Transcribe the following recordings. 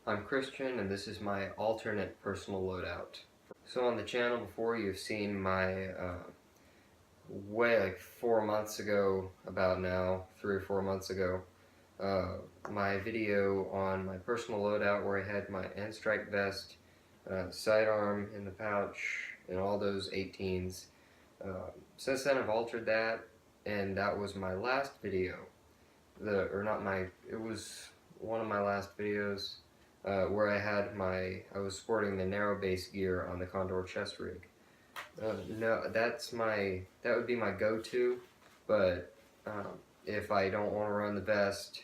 I'm Christian, and this is my alternate personal loadout. So on the channel before, you've seen my way like 4 months ago, about now 3 or 4 months ago, my video on my personal loadout where I had my end strike vest, sidearm in the pouch, and all those 18s. Since then I've altered that, and that was my last video. It was one of my last videos where I was sporting the narrow base gear on the Condor chest rig. No, that would be my go-to, but if I don't want to run the vest,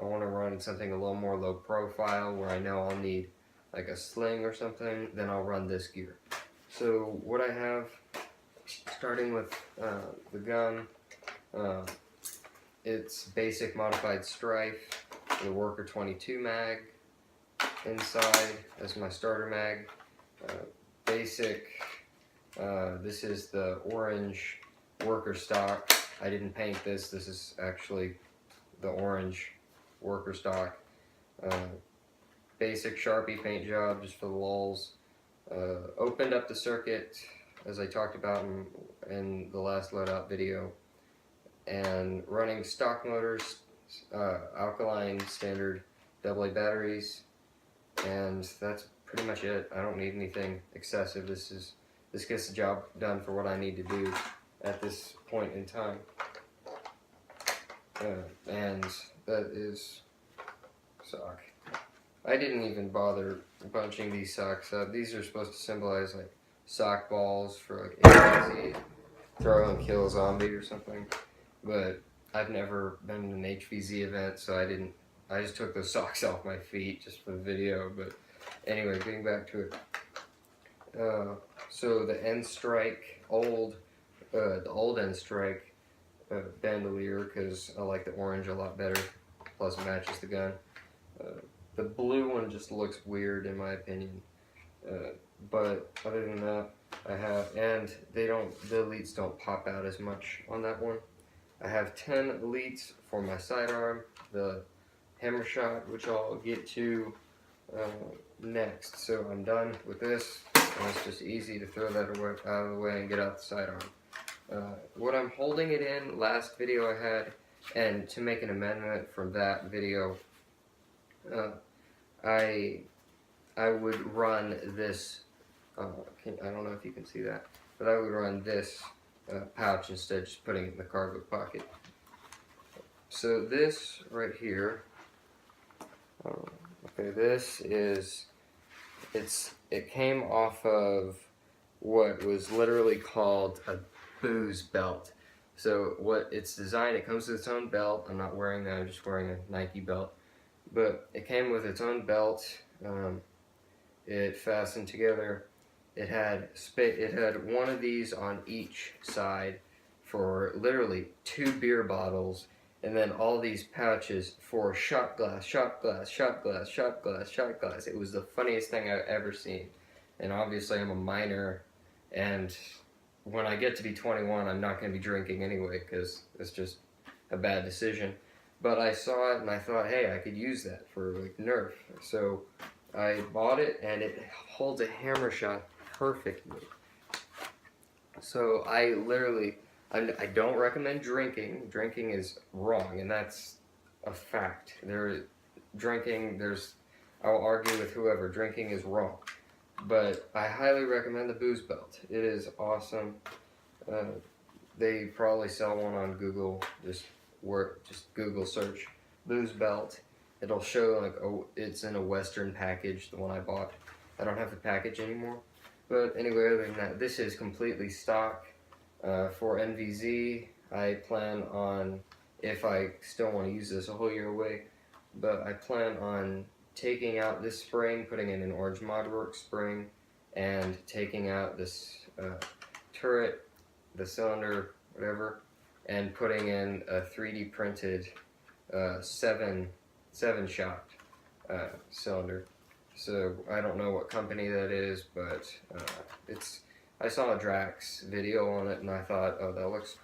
I want to run something a little more low profile where I know I'll need like a sling or something, then I'll run this gear. So what I have, starting with the gun, it's basic modified Strife with a Worker 22 mag inside as my starter mag. Basic, this is the orange Worker stock. I didn't paint this, this is actually the orange Worker stock. Basic Sharpie paint job just for the lulz. Opened up the circuit as I talked about in the last loadout video, and running stock motors, alkaline standard AA batteries, and that's pretty much it. I don't need anything excessive. This gets the job done for what I need to do at this point in time. And that is sock. I didn't even bother bunching these socks up. These are supposed to symbolize like sock balls for like HVZ, throw and kill a zombie or something. But I've never been in an HVZ event, so I just took those socks off my feet just for the video. But anyway, getting back to it. So the end strike, the old end strike bandolier, because I like the orange a lot better, plus it matches the gun. The blue one just looks weird in my opinion. But other than that, I have, and the elites don't pop out as much on that one. I have 10 elites for my sidearm, the hammer shot, which I'll get to next. So I'm done with this, and it's just easy to throw that out of the way and get out the sidearm. What I'm holding it in, last video I had, and to make an amendment from that video, I would run this, I don't know if you can see that, but I would run this pouch instead, just putting it in the cargo pocket. So this right here, okay, this is, it came off of what was literally called a booze belt. So what it's designed, it comes with its own belt. I'm not wearing that, I'm just wearing a Nike belt. But it came with its own belt. It fastened together. It had one of these on each side for literally 2 beer bottles, and then all these pouches for shot glass, shot glass, shot glass, shot glass, shot glass. It was the funniest thing I've ever seen. And obviously I'm a minor, and when I get to be 21, I'm not going to be drinking anyway, because it's just a bad decision. But I saw it and I thought, hey, I could use that for like Nerf. So I bought it, and it holds a hammer shot perfectly. So I don't recommend drinking. Drinking is wrong, and that's a fact. I'll argue with whoever, drinking is wrong. But I highly recommend the booze belt. It is awesome. They probably sell one on Google. Just Google search booze belt. It'll show like, oh, it's in a Western package, the one I bought. I don't have the package anymore. But anyway, other than that, this is completely stock. For NVZ, I plan on, if I still want to use this a whole year away, but I plan on taking out this spring, putting in an orange Modwork spring, and taking out this turret, the cylinder, whatever, and putting in a 3D printed 7-shot cylinder. So I don't know what company that is, but I saw a Drax video on it and I thought, oh, that looks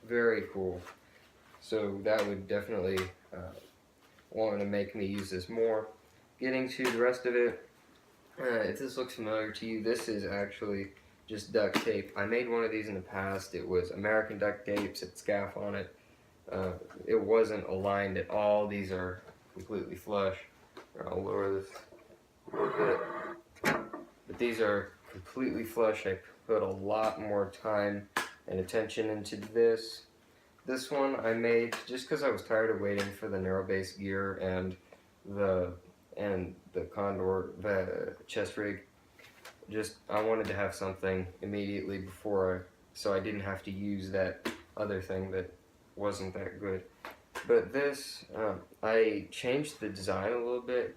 very cool. So that would definitely want to make me use this more. getting to the rest of it, if this looks familiar to you, this is actually just duct tape. I made one of these in the past. It was American duct tape, said scaff on it. It wasn't aligned at all. These are completely flush. I'll lower this a little bit. But these are completely flush. I put a lot more time and attention into this. This one I made just because I was tired of waiting for the narrow-base gear and the Condor, the chest rig. Just I wanted to have something immediately before, so I didn't have to use that other thing that wasn't that good. But this, I changed the design a little bit.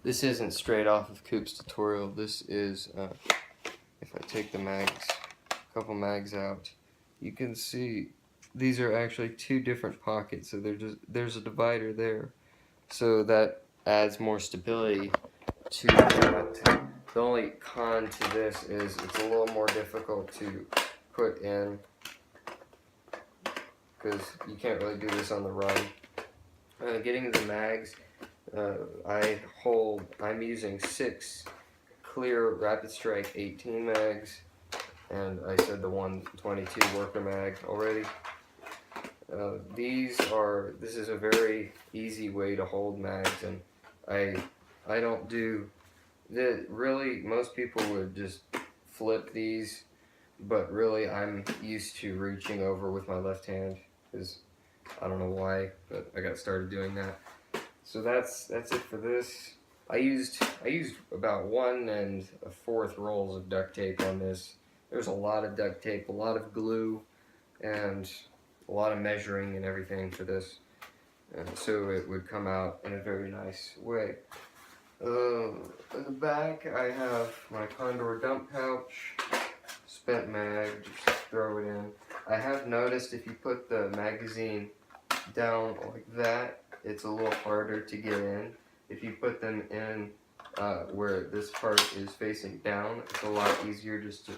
This isn't straight off of Coop's tutorial. This is, if I take the mags, a couple mags out, you can see these are actually two different pockets. So there's a divider there, so that adds more stability to that. The only con to this is it's a little more difficult to put in because you can't really do this on the run. Getting the mags, I'm using 6 clear Rapid Strike 18 mags, and I said the 122 worker mag already. This is a very easy way to hold mags, and I don't do that. Really, most people would just flip these, but really I'm used to reaching over with my left hand, because I don't know why, but I got started doing that. So that's it for this. I used about 1 1/4 rolls of duct tape on this. There's a lot of duct tape, a lot of glue, and a lot of measuring and everything for this, so it would come out in a very nice way. In the back I have my Condor dump pouch, spent mag, just throw it in. I have noticed if you put the magazine down like that, it's a little harder to get in. If you put them in where this part is facing down, it's a lot easier just to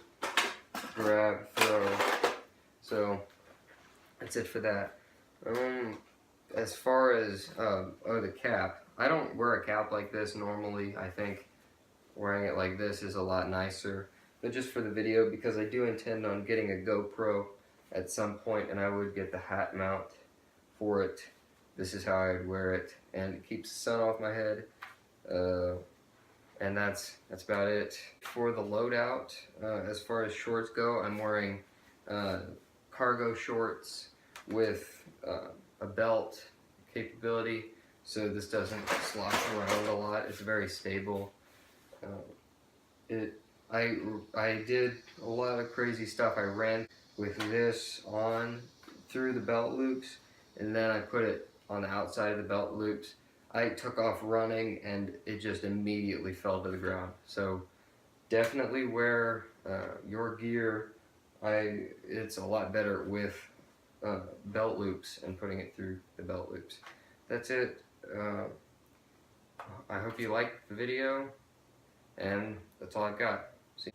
grab, throw. So that's it for that. As far as the cap, I don't wear a cap like this normally. I think wearing it like this is a lot nicer, but just for the video, because I do intend on getting a GoPro at some point, and I would get the hat mount for it. This is how I would wear it, and it keeps the sun off my head. And that's about it for the loadout. As far as shorts go, I'm wearing cargo shorts with a belt capability, so this doesn't slosh around a lot. It's very stable. I did a lot of crazy stuff. I ran with this on through the belt loops, and then I put it on the outside of the belt loops. I took off running and it just immediately fell to the ground. So definitely wear your gear. It's a lot better with belt loops and putting it through the belt loops. That's it. I hope you liked the video, and that's all I've got. See